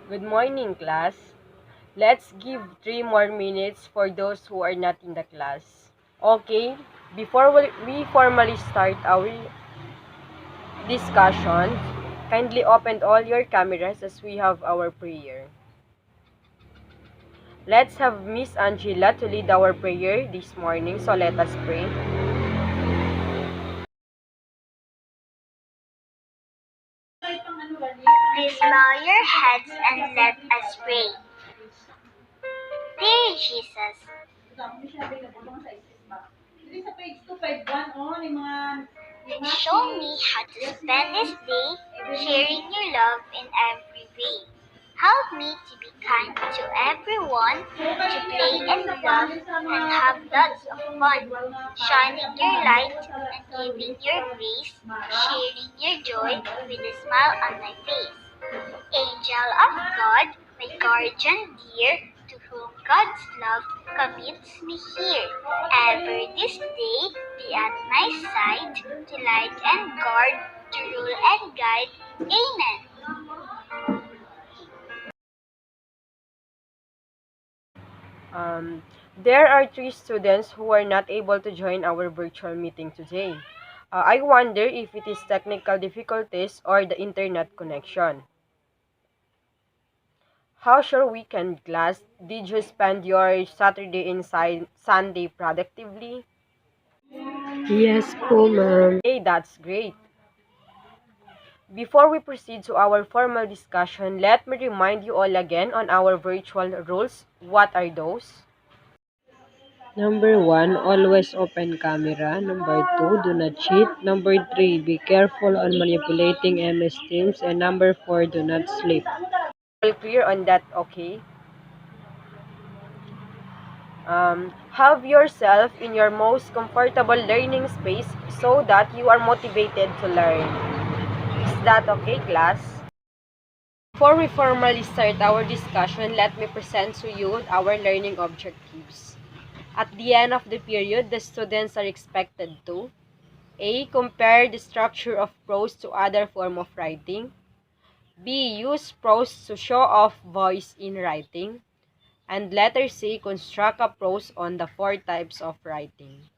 Good morning, class. Let's give 3 more minutes for those who are not in the class. Okay, before we formally start our discussion, kindly open all your cameras as we have our prayer. Let's have Miss Angela to lead our prayer this morning, so let us pray. Please bow your heads and let us pray. Dear Jesus, show me how to spend this day sharing your love in every way. Help me to be kind to everyone, to play and love and have lots of fun, shining your light and giving your grace, sharing your joy with a smile on my face. Angel of God, my guardian dear, to whom God's love commits me here. Ever this day be at my side, to light and guard, to rule and guide. Amen. Um, there are 3 students who are not able to join our virtual meeting today. I wonder if it is technical difficulties or the internet connection. How's your weekend, class? Did you spend your Saturday and Sunday productively? Yes po, ma'am. Hey, that's great. Before we proceed to our formal discussion, let me remind you all again on our virtual rules. What are those? Number 1, always open camera. Number 2, do not cheat. Number 3, be careful on manipulating MS Teams. And number 4, do not sleep. All clear on that, okay? Have yourself in your most comfortable learning space so that you are motivated to learn. Is that okay, class? Before we formally start our discussion, let me present to you our learning objectives. At the end of the period, the students are expected to A. Compare the structure of prose to other form of writing. B. Use prose to show off voice in writing. And letter C. Construct a prose on the 4 types of writing.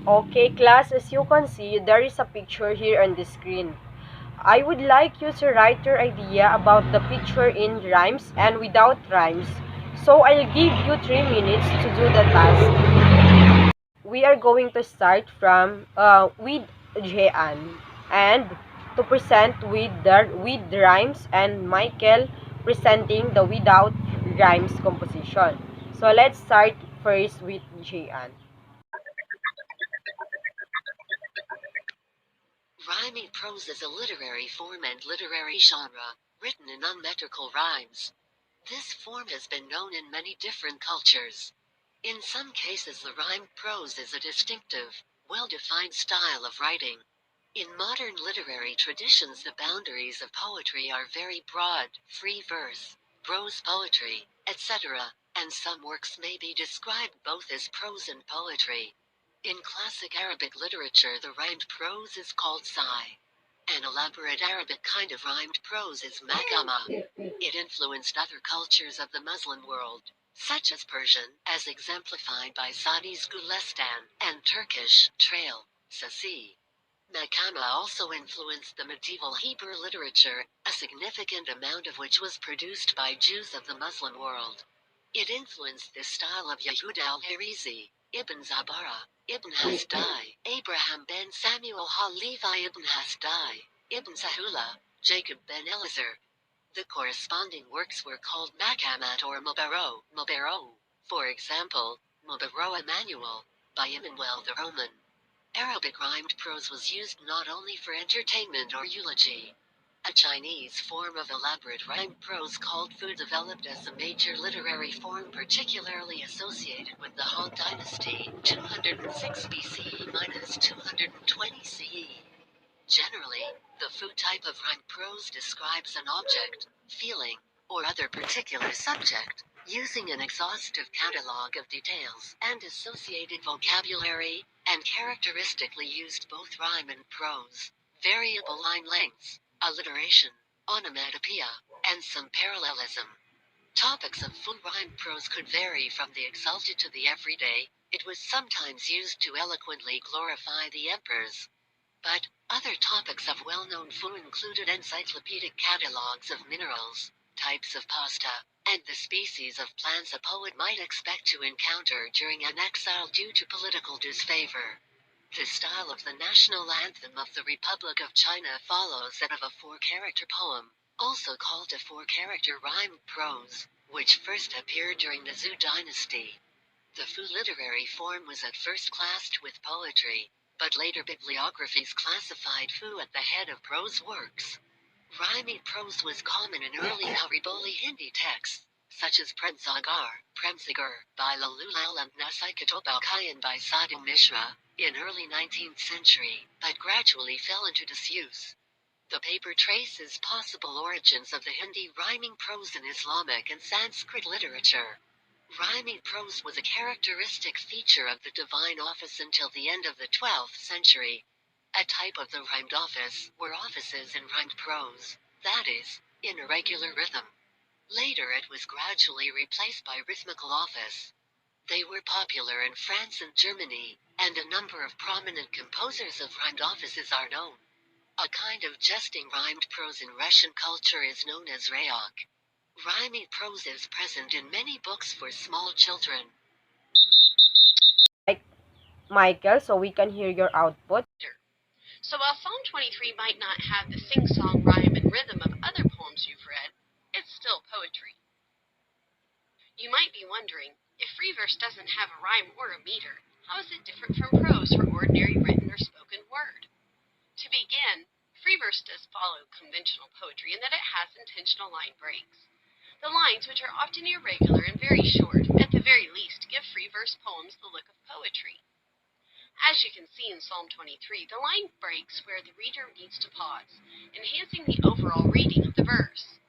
Okay, class, as you can see, there is a picture here on the screen. I would like you to write your idea about the picture in rhymes and without rhymes. So I'll give you 3 minutes to do the task. We are going to start from with Jean and to present with rhymes and Michael presenting the without rhymes composition. So let's start first with Jean. Rhyming prose is a literary form and literary genre, written in unmetrical rhymes. This form has been known in many different cultures. In some cases the rhymed prose is a distinctive, well-defined style of writing. In modern literary traditions the boundaries of poetry are very broad, free verse, prose poetry, etc., and some works may be described both as prose and poetry. In classic Arabic literature the rhymed prose is called sai. An elaborate Arabic kind of rhymed prose is makama. It influenced other cultures of the Muslim world, such as Persian, as exemplified by Sadi's Gulestan, and Turkish, Trail, Sasi. Makama also influenced the medieval Hebrew literature, a significant amount of which was produced by Jews of the Muslim world. It influenced the style of Yehuda al-Harizi, Ibn Zabara, Ibn Hasdai, Abraham ben Samuel ha-Levi ibn Hasdai, Ibn Sahula, Jacob ben Elazar. The corresponding works were called Makamat or Mubaro. For example, Mubaro Emmanuel, by Immanuel the Roman. Arabic rhymed prose was used not only for entertainment or eulogy. A Chinese form of elaborate rhymed prose called Fu developed as a major literary form particularly associated with the Han Dynasty, 206 BCE-220 CE. Generally, the Fu type of rhyme prose describes an object, feeling, or other particular subject, using an exhaustive catalogue of details and associated vocabulary, and characteristically used both rhyme and prose, variable line lengths, alliteration, onomatopoeia, and some parallelism. Topics of full rhyme prose could vary from the exalted to the everyday. It was sometimes used to eloquently glorify the emperors. But other topics of well-known fu included encyclopedic catalogues of minerals, types of pasta, and the species of plants a poet might expect to encounter during an exile due to political disfavor. The style of the national anthem of the Republic of China follows that of a four-character poem, also called a four-character rhymed prose, which first appeared during the Zhou dynasty. The Fu literary form was at first classed with poetry, but later bibliographies classified Fu at the head of prose works. Rhyming prose was common in early Hariboli Hindi texts, such as Premsagar by Lalulal and Nasikatopalkayan by Sadhu Mishra, in early 19th century, but gradually fell into disuse. The paper traces possible origins of the Hindi rhyming prose in Islamic and Sanskrit literature. Rhyming prose was a characteristic feature of the divine office until the end of the 12th century. A type of the rhymed office were offices in rhymed prose, that is, in irregular rhythm. Later it was gradually replaced by rhythmical office. They were popular in France and Germany, and a number of prominent composers of rhymed offices are known. A kind of jesting rhymed prose in Russian culture is known as rayok. Rhyming prose is present in many books for small children. Like Michael, so we can hear your output. So while Psalm 23 might not have the sing-song rhyme and rhythm of other poems you've read, it's still poetry. You might be wondering, if free verse doesn't have a rhyme or a meter, how is it different from prose or ordinary written or spoken word? To begin, free verse does follow conventional poetry in that it has intentional line breaks. The lines, which are often irregular and very short, at the very least give free verse poems the look of poetry. As you can see in Psalm 23, the line breaks where the reader needs to pause, enhancing the overall reading of the verse.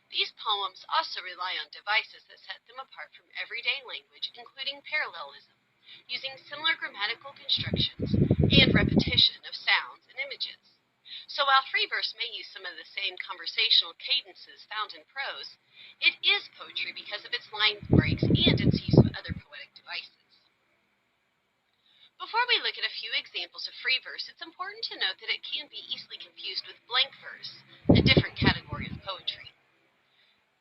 These poems also rely on devices that set them apart from everyday language, including parallelism, using similar grammatical constructions and repetition of sounds and images. So while free verse may use some of the same conversational cadences found in prose, it is poetry because of its line breaks and its use of other poetic devices. Before we look at a few examples of free verse, it's important to note that it can be easily confused with blank verse, a different category of poetry.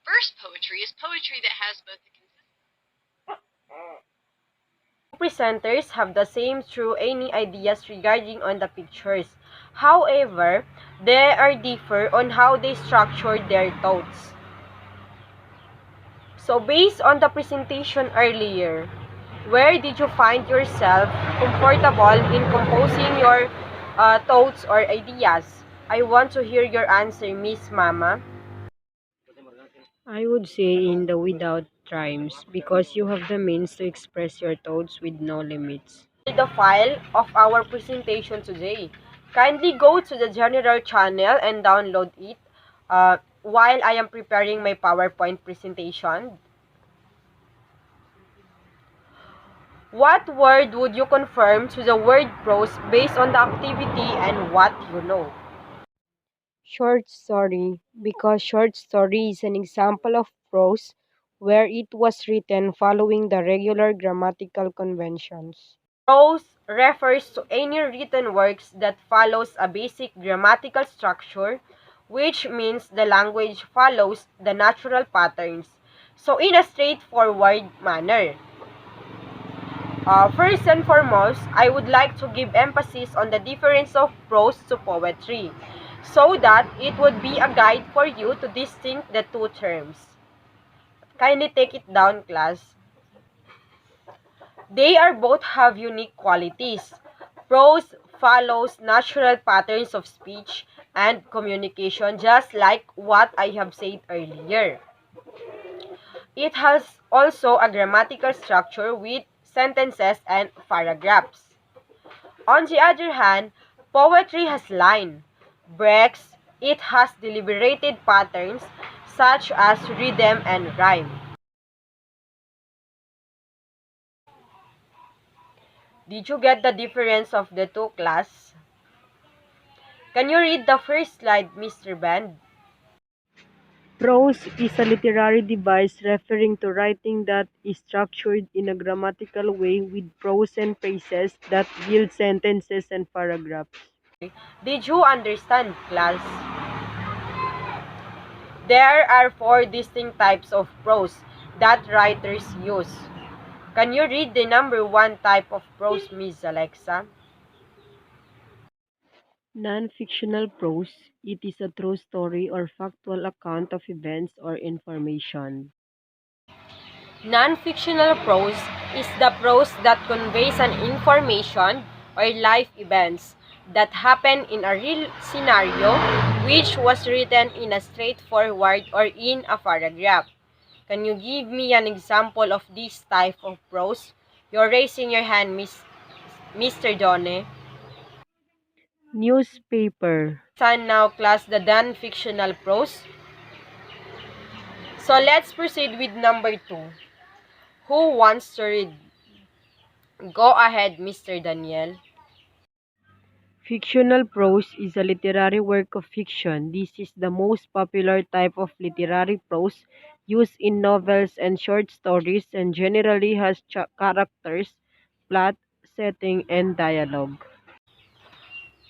Verse poetry is poetry that has both the Presenters have the same true any ideas regarding on the pictures. However, they are differ on how they structure their thoughts. So based on the presentation earlier, where did you find yourself comfortable in composing your thoughts or ideas? I want to hear your answer, Miss Mama. I would say in the without rhymes because you have the means to express your thoughts with no limits. The file of our presentation today. Kindly go to the general channel and download it while I am preparing my PowerPoint presentation. What word would you confirm to the word prose based on the activity and what you know? Short story because short story is an example of prose where it was written following the regular grammatical conventions. Prose refers to any written works that follows a basic grammatical structure, which means the language follows the natural patterns, so in a straightforward manner. First and foremost, I would like to give emphasis on the difference of prose to poetry, so that it would be a guide for you to distinguish the two terms. Kindly take it down, class. They are both have unique qualities. Prose follows natural patterns of speech and communication, just like what I have said earlier. It has also a grammatical structure with sentences and paragraphs. On the other hand, poetry has line breaks. It has deliberated patterns such as rhythm and rhyme. Did you get the difference of the two, class? Can you read the first slide, Mr. Band? Prose is a literary device referring to writing that is structured in a grammatical way with prose and phrases that build sentences and paragraphs. Did you understand, class? There are four distinct types of prose that writers use. Can you read the number one type of prose, Miss Alexa? Non-fictional prose: it is a true story or factual account of events or information. Non-fictional prose is the prose that conveys an information or life events that happen in a real scenario which was written in a straightforward or in a paragraph. Can you give me an example of this type of prose? You're raising your hand, Mr. Donne. Newspaper. Understand now, class, the non-fictional prose. So let's proceed with number two. Who wants to read? Go ahead, Mr. Daniel. Fictional prose is a literary work of fiction. This is the most popular type of literary prose used in novels and short stories and generally has characters, plot, setting, and dialogue.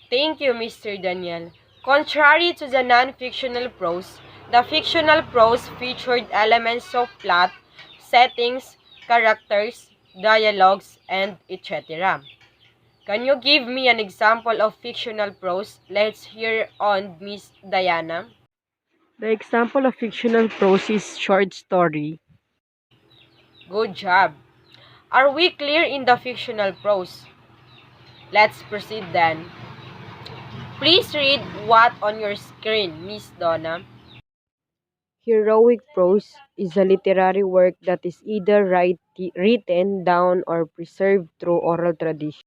Thank you, Mr. Daniel. Contrary to the non-fictional prose, the fictional prose featured elements of plot, settings, characters, dialogues, and etc. Can you give me an example of fictional prose? Let's hear on Miss Diana. The example of fictional prose is short story. Good job. Are we clear in the fictional prose? Let's proceed then. Please read what on your screen, Miss Donna. Heroic prose is a literary work that is either written down or preserved through oral tradition.